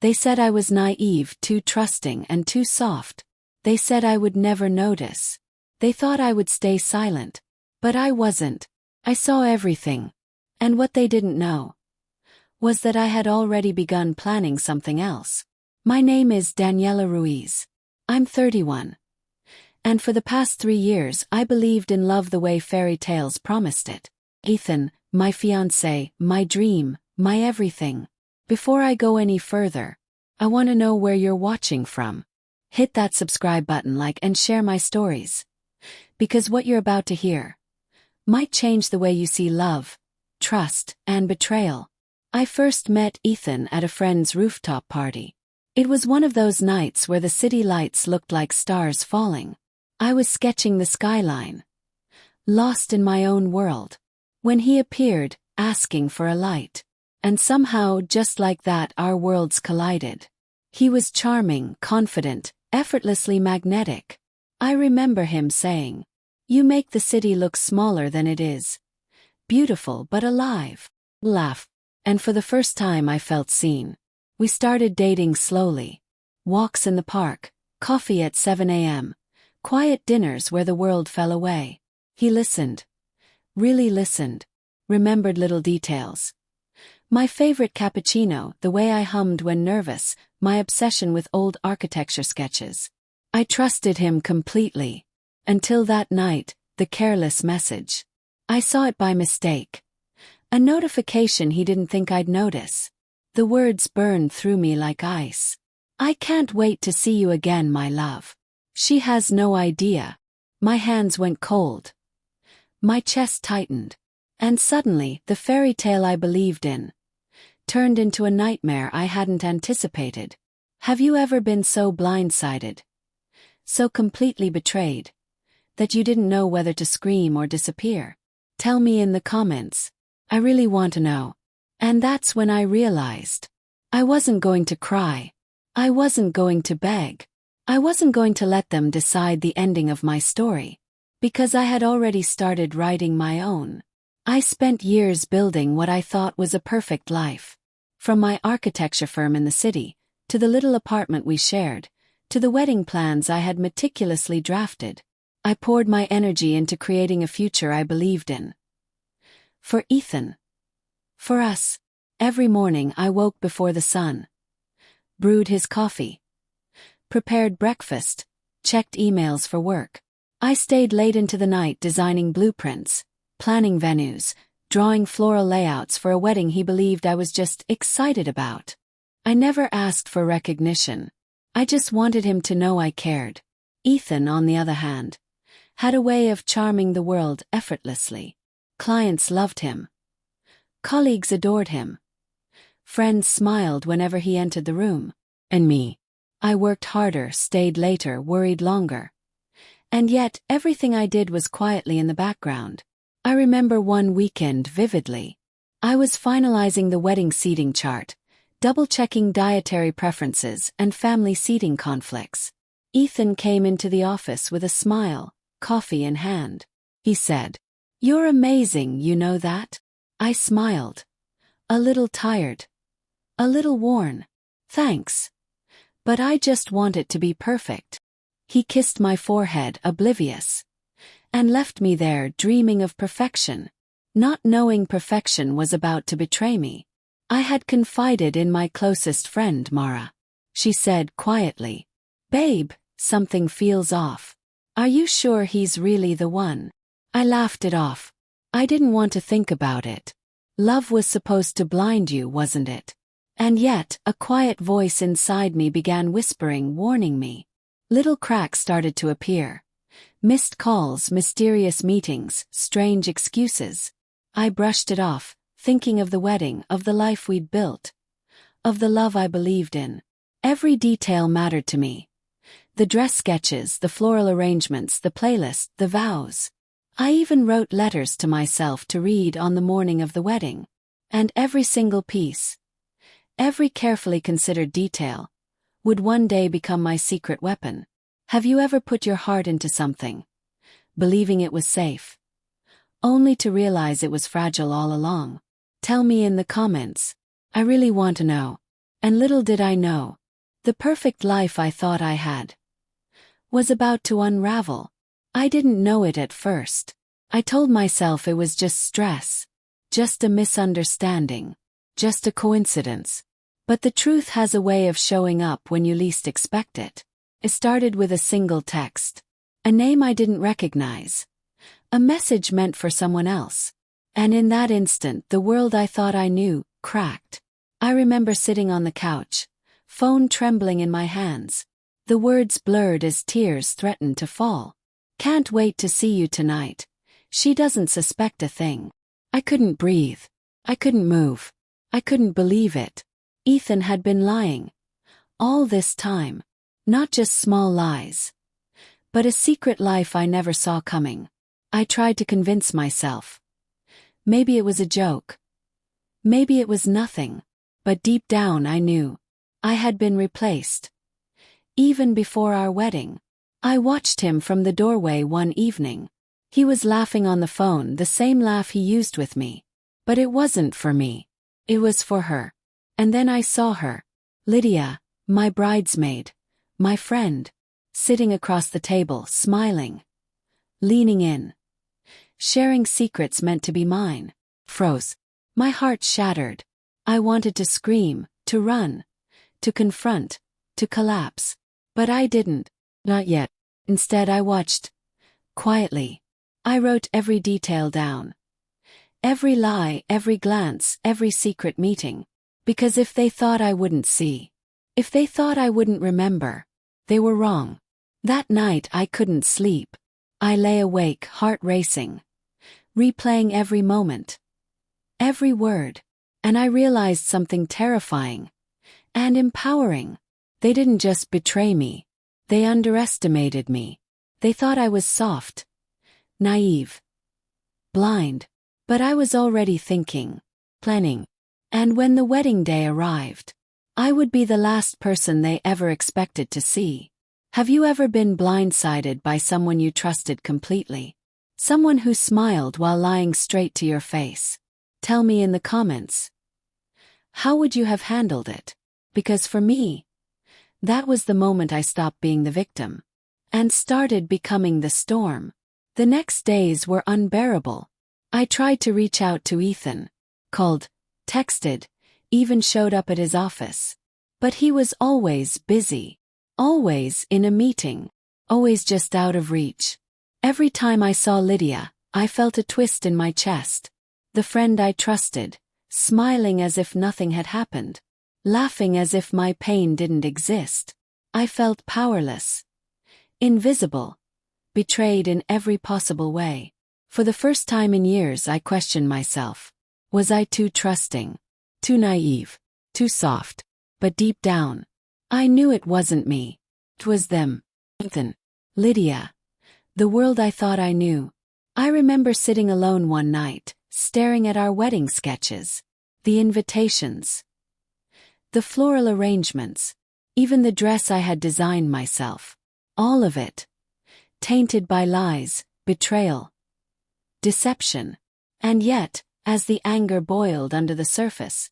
They said I was naive, too trusting and too soft. They said I would never notice. They thought I would stay silent. But I wasn't. I saw everything. And what they didn't know was that I had already begun planning something else. My name is Daniela Ruiz. I'm 31. And for the past 3 years I believed in love the way fairy tales promised it. Ethan, my fiancé, my dream, my everything. Before I go any further, I want to know where you're watching from. Hit that subscribe button, like and share my stories. Because what you're about to hear might change the way you see love, trust, and betrayal. I first met Ethan at a friend's rooftop party. It was one of those nights where the city lights looked like stars falling. I was sketching the skyline, lost in my own world, when he appeared, asking for a light. And somehow, just like that, our worlds collided. He was charming, confident, effortlessly magnetic. I remember him saying, "You make the city look smaller than it is. Beautiful but alive." Laugh. And for the first time I felt seen. We started dating slowly. Walks in the park, coffee at 7 a.m., quiet dinners where the world fell away. He listened. Really listened. Remembered little details. My favorite cappuccino, the way I hummed when nervous, my obsession with old architecture sketches. I trusted him completely. Until that night, the careless message. I saw it by mistake. A notification he didn't think I'd notice. The words burned through me like ice. "I can't wait to see you again, my love." She has no idea. My hands went cold. My chest tightened. And suddenly, the fairy tale I believed in turned into a nightmare I hadn't anticipated. Have you ever been so blindsided, so completely betrayed, that you didn't know whether to scream or disappear? Tell me in the comments. I really want to know. And that's when I realized I wasn't going to cry. I wasn't going to beg. I wasn't going to let them decide the ending of my story, because I had already started writing my own. I spent years building what I thought was a perfect life. From my architecture firm in the city, to the little apartment we shared, to the wedding plans I had meticulously drafted, I poured my energy into creating a future I believed in. For Ethan. For us. Every morning I woke before the sun, brewed his coffee, prepared breakfast, checked emails for work. I stayed late into the night designing blueprints, planning venues, drawing floral layouts for a wedding he believed I was just excited about. I never asked for recognition. I just wanted him to know I cared. Ethan, on the other hand, had a way of charming the world effortlessly. Clients loved him. Colleagues adored him. Friends smiled whenever he entered the room. And me. I worked harder, stayed later, worried longer. And yet, everything I did was quietly in the background. I remember one weekend vividly. I was finalizing the wedding seating chart, double-checking dietary preferences and family seating conflicts. Ethan came into the office with a smile, coffee in hand. He said, "You're amazing, you know that?" I smiled. A little tired. A little worn. "Thanks. But I just want it to be perfect." He kissed my forehead, oblivious, and left me there dreaming of perfection, not knowing perfection was about to betray me. I had confided in my closest friend, Mara. She said quietly, "Babe, something feels off. Are you sure he's really the one?" I laughed it off. I didn't want to think about it. Love was supposed to blind you, wasn't it? And yet, a quiet voice inside me began whispering, warning me. Little cracks started to appear. Missed calls, mysterious meetings, strange excuses. I brushed it off, thinking of the wedding, of the life we'd built, of the love I believed in. Every detail mattered to me. The dress sketches, the floral arrangements, the playlist, the vows. I even wrote letters to myself to read on the morning of the wedding. And every single piece, every carefully considered detail, would one day become my secret weapon. Have you ever put your heart into something, believing it was safe, only to realize it was fragile all along? Tell me in the comments. I really want to know. And little did I know, the perfect life I thought I had was about to unravel. I didn't know it at first. I told myself it was just stress, just a misunderstanding, just a coincidence. But the truth has a way of showing up when you least expect it. It started with a single text, a name I didn't recognize, a message meant for someone else. And in that instant, the world I thought I knew cracked. I remember sitting on the couch, phone trembling in my hands. The words blurred as tears threatened to fall. Can't wait to see you tonight. She doesn't suspect a thing. I couldn't breathe. I couldn't move. I couldn't believe it. Ethan had been lying. All this time. Not just small lies, but a secret life I never saw coming. I tried to convince myself. Maybe it was a joke. Maybe it was nothing. But deep down I knew. I had been replaced. Even before our wedding. I watched him from the doorway one evening. He was laughing on the phone, the same laugh he used with me. But it wasn't for me. It was for her. And then I saw her. Lydia, my bridesmaid, my friend, sitting across the table, smiling, leaning in, sharing secrets meant to be mine. Froze. My heart shattered. I wanted to scream, to run, to confront, to collapse. But I didn't. Not yet. Instead I watched. Quietly. I wrote every detail down. Every lie, every glance, every secret meeting. Because if they thought I wouldn't see, if they thought I wouldn't remember, they were wrong. That night I couldn't sleep. I lay awake, heart racing, replaying every moment, every word. And I realized something terrifying and empowering. They didn't just betray me. They underestimated me. They thought I was soft, naive, blind. But I was already thinking, planning. And when the wedding day arrived, I would be the last person they ever expected to see. Have you ever been blindsided by someone you trusted completely? Someone who smiled while lying straight to your face? Tell me in the comments. How would you have handled it? Because for me, that was the moment I stopped being the victim and started becoming the storm. The next days were unbearable. I tried to reach out to Ethan, called, texted, even showed up at his office. But he was always busy, always in a meeting, always just out of reach. Every time I saw Lydia, I felt a twist in my chest. The friend I trusted, smiling as if nothing had happened, laughing as if my pain didn't exist. I felt powerless, invisible, betrayed in every possible way. For the first time in years I questioned myself. Was I too trusting, too naive, too soft? But deep down, I knew it wasn't me. It was them. Ethan, Lydia, the world I thought I knew. I remember sitting alone one night, staring at our wedding sketches, the invitations, the floral arrangements, even the dress I had designed myself. All of it, tainted by lies, betrayal, deception. And yet, as the anger boiled under the surface,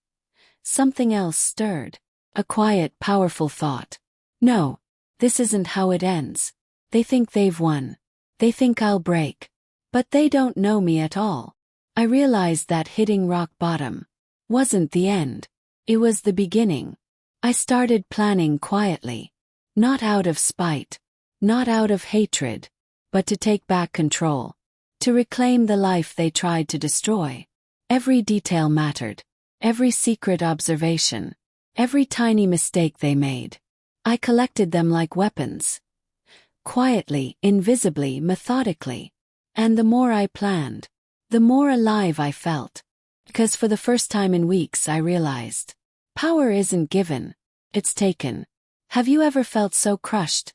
something else stirred. A quiet, powerful thought. No, this isn't how it ends. They think they've won. They think I'll break. But they don't know me at all. I realized that hitting rock bottom wasn't the end. It was the beginning. I started planning quietly. Not out of spite. Not out of hatred. But to take back control. To reclaim the life they tried to destroy. Every detail mattered. Every secret observation. Every tiny mistake they made. I collected them like weapons. Quietly, invisibly, methodically. And the more I planned, the more alive I felt. Because for the first time in weeks I realized, power isn't given, it's taken. Have you ever felt so crushed,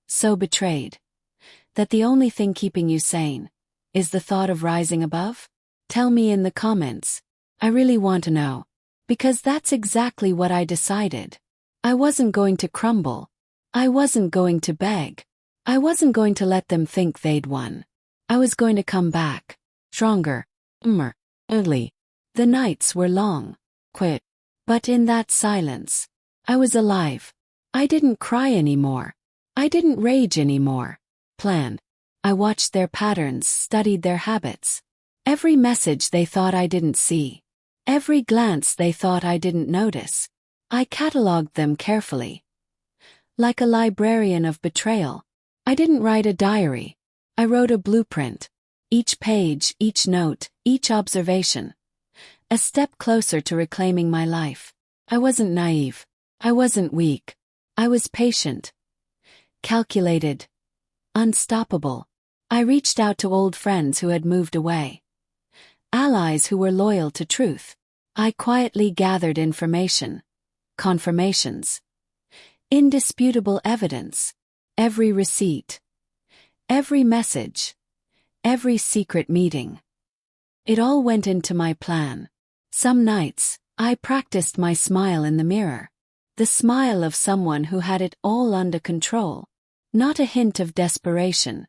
so betrayed, that the only thing keeping you sane is the thought of rising above? Tell me in the comments. I really want to know. Because that's exactly what I decided. I wasn't going to crumble. I wasn't going to beg. I wasn't going to let them think they'd won. I was going to come back. Stronger. Early. The nights were long. Quiet. But in that silence, I was alive. I didn't cry anymore. I didn't rage anymore. Planned. I watched their patterns, studied their habits. Every message they thought I didn't see. Every glance they thought I didn't notice. I catalogued them carefully. Like a librarian of betrayal. I didn't write a diary. I wrote a blueprint. Each page, each note, each observation. A step closer to reclaiming my life. I wasn't naive. I wasn't weak. I was patient. Calculated. Unstoppable. I reached out to old friends who had moved away. Allies who were loyal to truth. I quietly gathered information. Confirmations. Indisputable evidence. Every receipt. Every message. Every secret meeting. It all went into my plan. Some nights, I practiced my smile in the mirror. The smile of someone who had it all under control. Not a hint of desperation.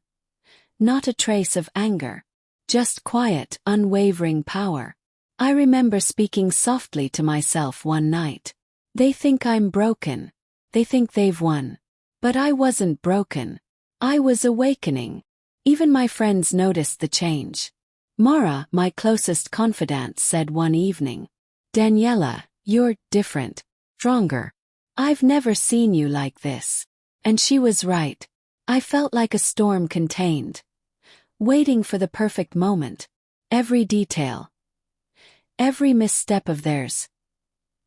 Not a trace of anger. Just quiet, unwavering power. I remember speaking softly to myself one night. They think I'm broken. They think they've won. But I wasn't broken. I was awakening. Even my friends noticed the change. Mara, my closest confidant, said one evening, "Daniela, you're different. Stronger. I've never seen you like this." And she was right. I felt like a storm contained. Waiting for the perfect moment. Every detail. Every misstep of theirs.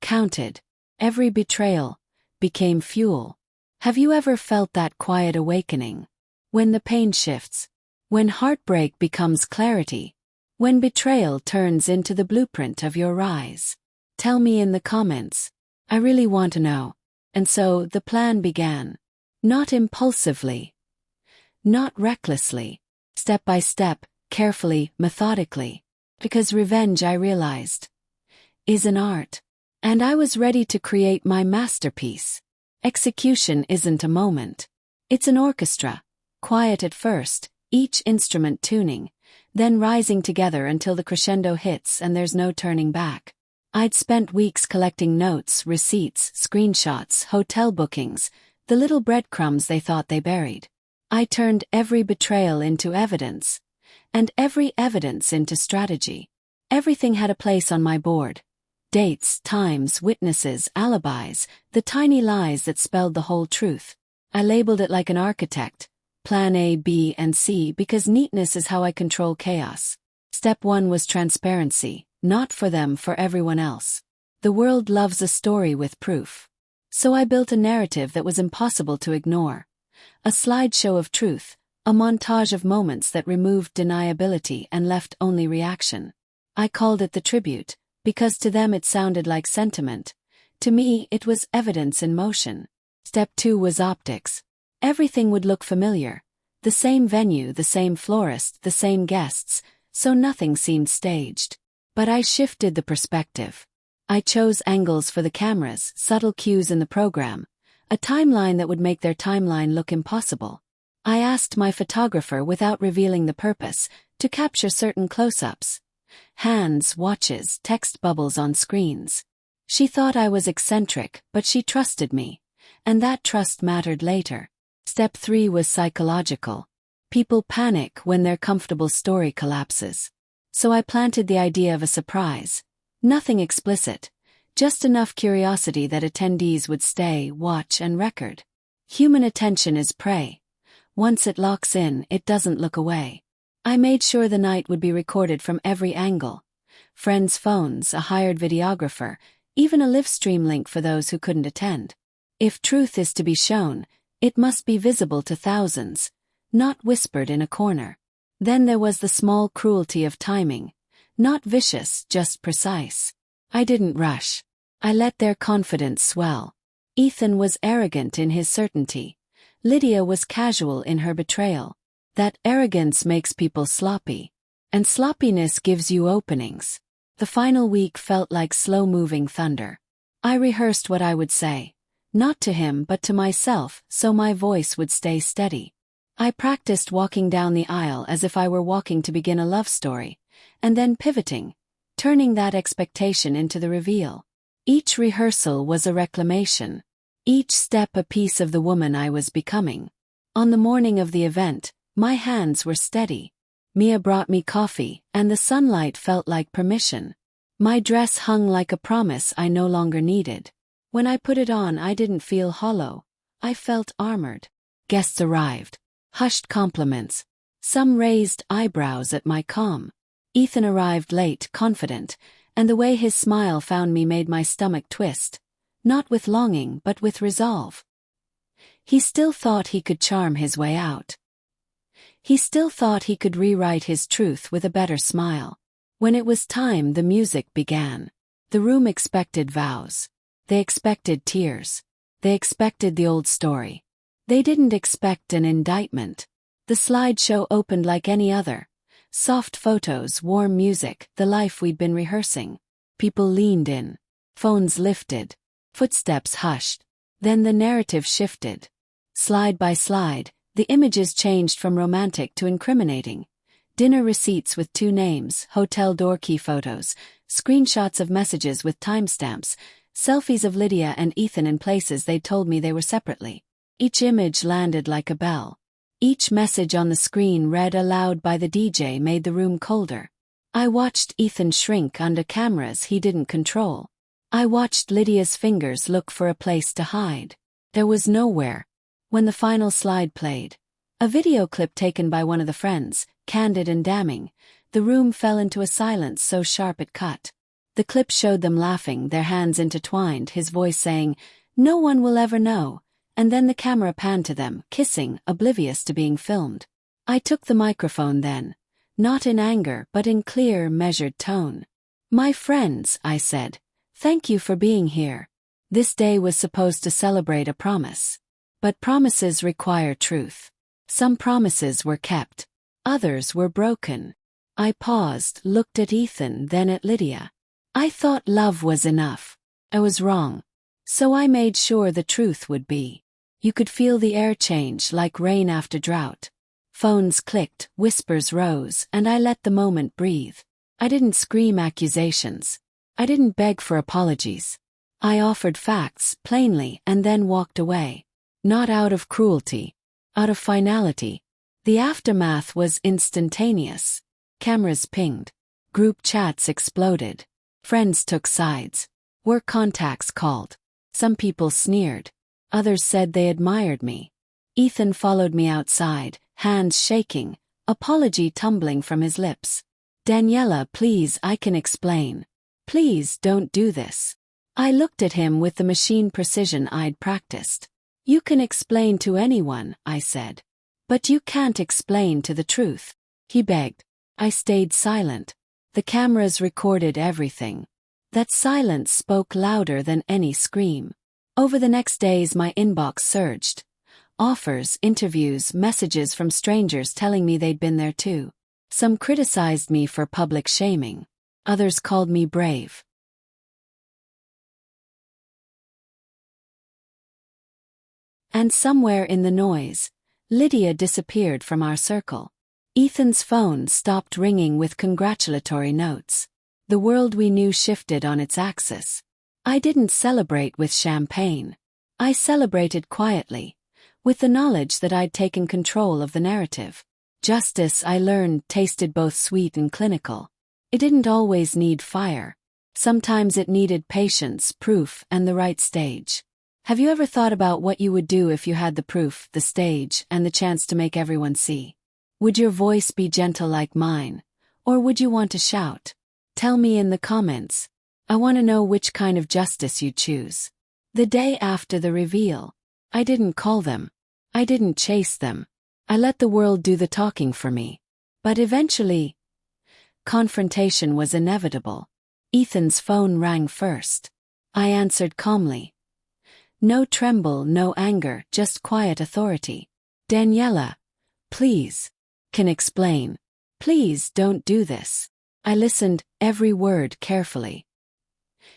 Counted. Every betrayal. Became fuel. Have you ever felt that quiet awakening? When the pain shifts. When heartbreak becomes clarity. When betrayal turns into the blueprint of your rise. Tell me in the comments. I really want to know. And so the plan began. Not impulsively. Not recklessly. Step by step, carefully, methodically. Because revenge, I realized, is an art. And I was ready to create my masterpiece. Execution isn't a moment. It's an orchestra. Quiet at first, each instrument tuning, then rising together until the crescendo hits and there's no turning back. I'd spent weeks collecting notes, receipts, screenshots, hotel bookings, the little breadcrumbs they thought they buried. I turned every betrayal into evidence, and every evidence into strategy. Everything had a place on my board. Dates, times, witnesses, alibis, the tiny lies that spelled the whole truth. I labeled it like an architect. Plan A, B, and C, because neatness is how I control chaos. Step 1 was transparency, not for them, for everyone else. The world loves a story with proof. So I built a narrative that was impossible to ignore. A slideshow of truth, a montage of moments that removed deniability and left only reaction. I called it the tribute, because to them it sounded like sentiment. To me, it was evidence in motion. Step 2 was optics. Everything would look familiar. The same venue, the same florist, the same guests, so nothing seemed staged. But I shifted the perspective. I chose angles for the cameras, subtle cues in the program, a timeline that would make their timeline look impossible. I asked my photographer, without revealing the purpose, to capture certain close-ups. Hands, watches, text bubbles on screens. She thought I was eccentric, but she trusted me. And that trust mattered later. Step 3 was psychological. People panic when their comfortable story collapses. So I planted the idea of a surprise. Nothing explicit. Just enough curiosity that attendees would stay, watch, and record. Human attention is prey. Once it locks in, it doesn't look away. I made sure the night would be recorded from every angle. Friends' phones, a hired videographer, even a live stream link for those who couldn't attend. If truth is to be shown, it must be visible to thousands, not whispered in a corner. Then there was the small cruelty of timing. Not vicious, just precise. I didn't rush. I let their confidence swell. Ethan was arrogant in his certainty. Lydia was casual in her betrayal. That arrogance makes people sloppy. And sloppiness gives you openings. The final week felt like slow-moving thunder. I rehearsed what I would say. Not to him but to myself, so my voice would stay steady. I practiced walking down the aisle as if I were walking to begin a love story, and then pivoting, turning that expectation into the reveal. Each rehearsal was a reclamation. Each step a piece of the woman I was becoming. On the morning of the event, my hands were steady. Mia brought me coffee, and the sunlight felt like permission. My dress hung like a promise I no longer needed. When I put it on, I didn't feel hollow. I felt armored. Guests arrived. Hushed compliments. Some raised eyebrows at my calm. Ethan arrived late, confident, and the way his smile found me made my stomach twist. Not with longing, but with resolve. He still thought he could charm his way out. He still thought he could rewrite his truth with a better smile. When it was time, the music began. The room expected vows. They expected tears. They expected the old story. They didn't expect an indictment. The slideshow opened like any other. Soft photos, warm music, the life we'd been rehearsing. People leaned in. Phones lifted. Footsteps hushed. Then the narrative shifted. Slide by slide, the images changed from romantic to incriminating. Dinner receipts with 2 names, hotel door key photos, screenshots of messages with timestamps, selfies of Lydia and Ethan in places they'd told me they were separately. Each image landed like a bell. Each message on the screen read aloud by the DJ made the room colder. I watched Ethan shrink under cameras he didn't control. I watched Lydia's fingers look for a place to hide. There was nowhere. When the final slide played, a video clip taken by one of the friends, candid and damning, the room fell into a silence so sharp it cut. The clip showed them laughing, their hands intertwined, his voice saying, "No one will ever know," and then the camera panned to them, kissing, oblivious to being filmed. I took the microphone then, not in anger but in clear, measured tone. "My friends," I said, "thank you for being here." This day was supposed to celebrate a promise. But promises require truth. Some promises were kept. Others were broken. I paused, looked at Ethan, then at Lydia. I thought love was enough. I was wrong. So I made sure the truth would be. You could feel the air change like rain after drought. Phones clicked, whispers rose, and I let the moment breathe. I didn't scream accusations. I didn't beg for apologies. I offered facts, plainly, and then walked away. Not out of cruelty. Out of finality. The aftermath was instantaneous. Cameras pinged. Group chats exploded. Friends took sides. Work contacts called. Some people sneered. Others said they admired me. Ethan followed me outside, hands shaking, apology tumbling from his lips. "Daniela, please, I can explain. Please don't do this." I looked at him with the machine precision I'd practiced. "You can explain to anyone," I said. "But you can't explain to the truth." He begged. I stayed silent. The cameras recorded everything. That silence spoke louder than any scream. Over the next days my inbox surged. Offers, interviews, messages from strangers telling me they'd been there too. Some criticized me for public shaming. Others called me brave. And somewhere in the noise, Lydia disappeared from our circle. Ethan's phone stopped ringing with congratulatory notes. The world we knew shifted on its axis. I didn't celebrate with champagne. I celebrated quietly, with the knowledge that I'd taken control of the narrative. Justice, I learned, tasted both sweet and clinical. It didn't always need fire. Sometimes it needed patience, proof, and the right stage. Have you ever thought about what you would do if you had the proof, the stage, and the chance to make everyone see? Would your voice be gentle like mine? Or would you want to shout? Tell me in the comments. I want to know which kind of justice you choose. The day after the reveal, I didn't call them. I didn't chase them. I let the world do the talking for me. But eventually, confrontation was inevitable. Ethan's phone rang first. I answered calmly. No tremble, no anger, just quiet authority. "Daniela, please. Can explain. Please don't do this." I listened, every word carefully.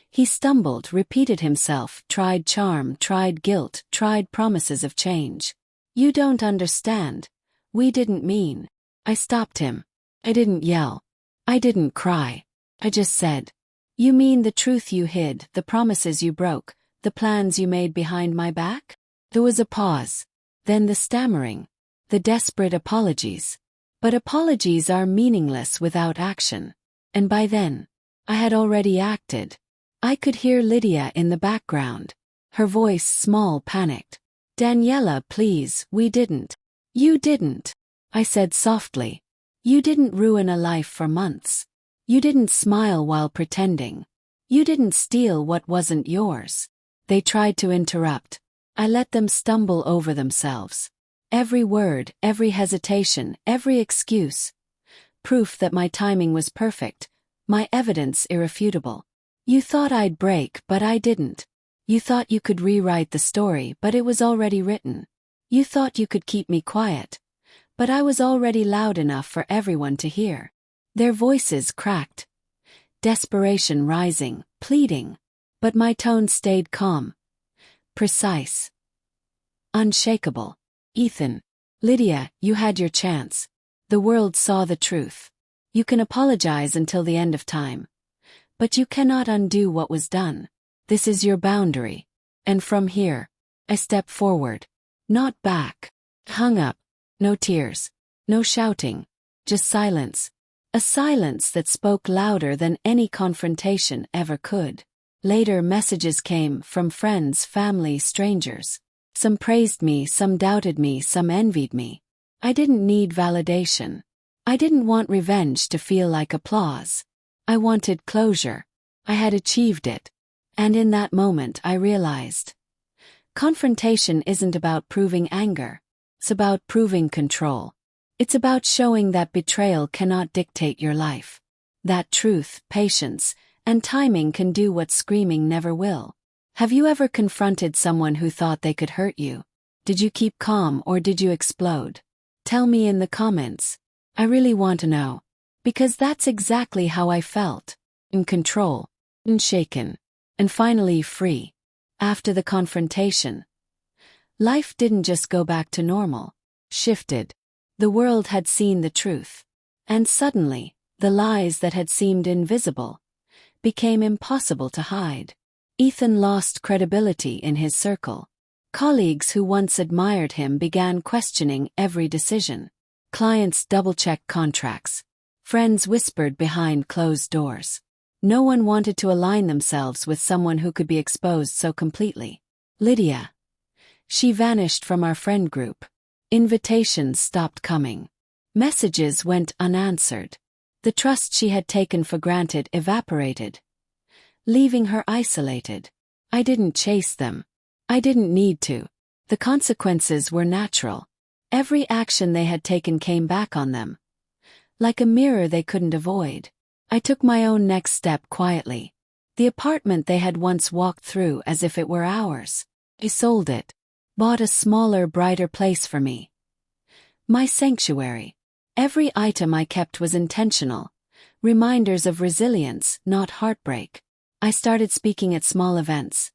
He stumbled, repeated himself, tried charm, tried guilt, tried promises of change. "You don't understand. We didn't mean." I stopped him. I didn't yell. I didn't cry. I just said, You mean the truth you hid, the promises you broke, the plans you made behind my back? There was a pause. Then the stammering. The desperate apologies. But apologies are meaningless without action. And by then, I had already acted. I could hear Lydia in the background. Her voice small, panicked. Daniela, please, we didn't. You didn't. I said softly. You didn't ruin a life for months. You didn't smile while pretending. You didn't steal what wasn't yours. They tried to interrupt. I let them stumble over themselves. Every word, every hesitation, every excuse. Proof that my timing was perfect, my evidence irrefutable. You thought I'd break, but I didn't. You thought you could rewrite the story, but it was already written. You thought you could keep me quiet, but I was already loud enough for everyone to hear. Their voices cracked. Desperation rising, pleading. But my tone stayed calm. Precise. Unshakable. Ethan. Lydia, you had your chance. The world saw the truth. You can apologize until the end of time. But you cannot undo what was done. This is your boundary. And from here, I step forward. Not back. Hung up. No tears. No shouting. Just silence. A silence that spoke louder than any confrontation ever could. Later messages came from friends, family, strangers. Some praised me, some doubted me, some envied me. I didn't need validation. I didn't want revenge to feel like applause. I wanted closure. I had achieved it. And in that moment I realized. Confrontation isn't about proving anger. It's about proving control. It's about showing that betrayal cannot dictate your life. That truth, patience, and timing can do what screaming never will. Have you ever confronted someone who thought they could hurt you? Did you keep calm or did you explode? Tell me in the comments. I really want to know. Because that's exactly how I felt. In control. Unshaken. And finally free. After the confrontation. Life didn't just go back to normal. Shifted. The world had seen the truth. And suddenly, the lies that had seemed invisible became impossible to hide. Ethan lost credibility in his circle. Colleagues who once admired him began questioning every decision. Clients double-checked contracts. Friends whispered behind closed doors. No one wanted to align themselves with someone who could be exposed so completely. Lydia. She vanished from our friend group. Invitations stopped coming. Messages went unanswered. The trust she had taken for granted evaporated, leaving her isolated. I didn't chase them. I didn't need to. The consequences were natural. Every action they had taken came back on them. Like a mirror they couldn't avoid. I took my own next step quietly. The apartment they had once walked through as if it were ours. I sold it. Bought a smaller, brighter place for me. My sanctuary. Every item I kept was intentional. Reminders of resilience, not heartbreak. I started speaking at small events.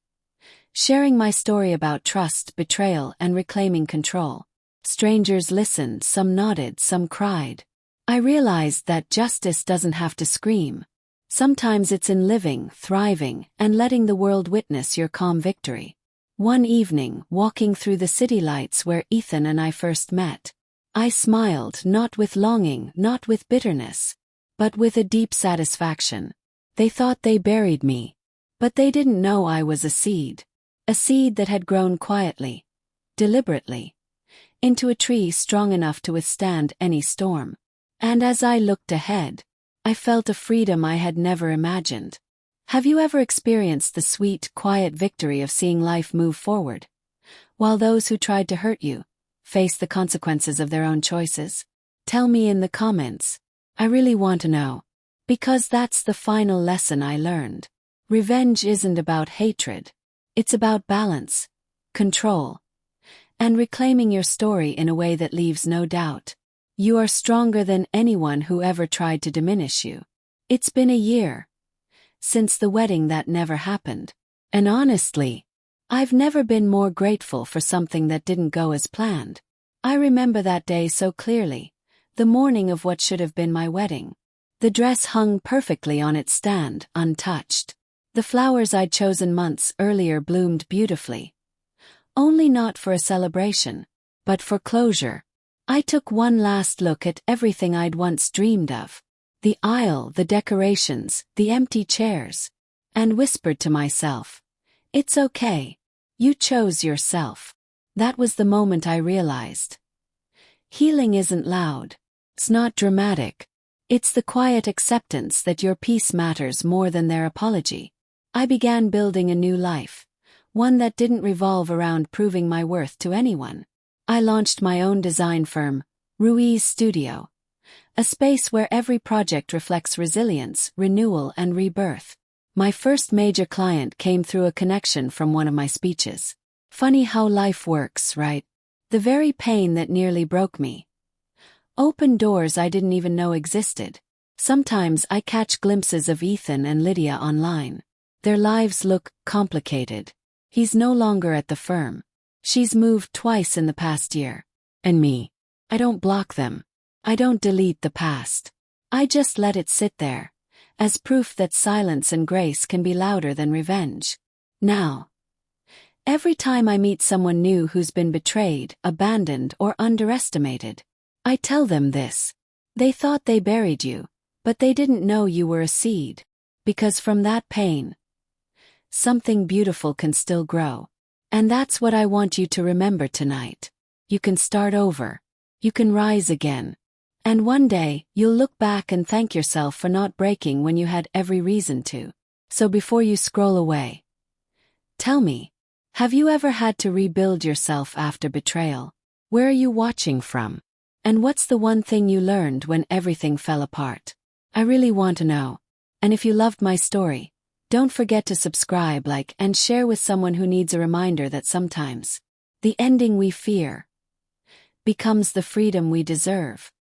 Sharing my story about trust, betrayal, and reclaiming control. Strangers listened, some nodded, some cried. I realized that justice doesn't have to scream. Sometimes it's in living, thriving, and letting the world witness your calm victory. One evening, walking through the city lights where Ethan and I first met, I smiled, not with longing, not with bitterness, but with a deep satisfaction. They thought they buried me, but they didn't know I was a seed that had grown quietly, deliberately, into a tree strong enough to withstand any storm. And as I looked ahead, I felt a freedom I had never imagined. Have you ever experienced the sweet, quiet victory of seeing life move forward, while those who tried to hurt you face the consequences of their own choices? Tell me in the comments. I really want to know. Because that's the final lesson I learned. Revenge isn't about hatred. It's about balance, control, and reclaiming your story in a way that leaves no doubt. You are stronger than anyone who ever tried to diminish you. It's been a year since the wedding that never happened. And honestly, I've never been more grateful for something that didn't go as planned. I remember that day so clearly, the morning of what should have been my wedding. The dress hung perfectly on its stand, untouched. The flowers I'd chosen months earlier bloomed beautifully. Only not for a celebration, but for closure. I took one last look at everything I'd once dreamed of. The aisle, the decorations, the empty chairs. And whispered to myself, "It's okay. You chose yourself." That was the moment I realized. Healing isn't loud. It's not dramatic. It's the quiet acceptance that your peace matters more than their apology. I began building a new life, one that didn't revolve around proving my worth to anyone. I launched my own design firm, Ruiz Studio, a space where every project reflects resilience, renewal, and rebirth. My first major client came through a connection from one of my speeches. Funny how life works, right? The very pain that nearly broke me opened doors I didn't even know existed. Sometimes I catch glimpses of Ethan and Lydia online. Their lives look complicated. He's no longer at the firm. She's moved twice in the past year. And me. I don't block them. I don't delete the past. I just let it sit there, as proof that silence and grace can be louder than revenge. Now, every time I meet someone new who's been betrayed, abandoned, or underestimated, I tell them this. They thought they buried you, but they didn't know you were a seed. Because from that pain, something beautiful can still grow. And that's what I want you to remember tonight. You can start over. You can rise again. And one day, you'll look back and thank yourself for not breaking when you had every reason to. So before you scroll away, tell me, have you ever had to rebuild yourself after betrayal? Where are you watching from? And what's the one thing you learned when everything fell apart? I really want to know. And if you loved my story, don't forget to subscribe, like, and share with someone who needs a reminder that sometimes the ending we fear becomes the freedom we deserve.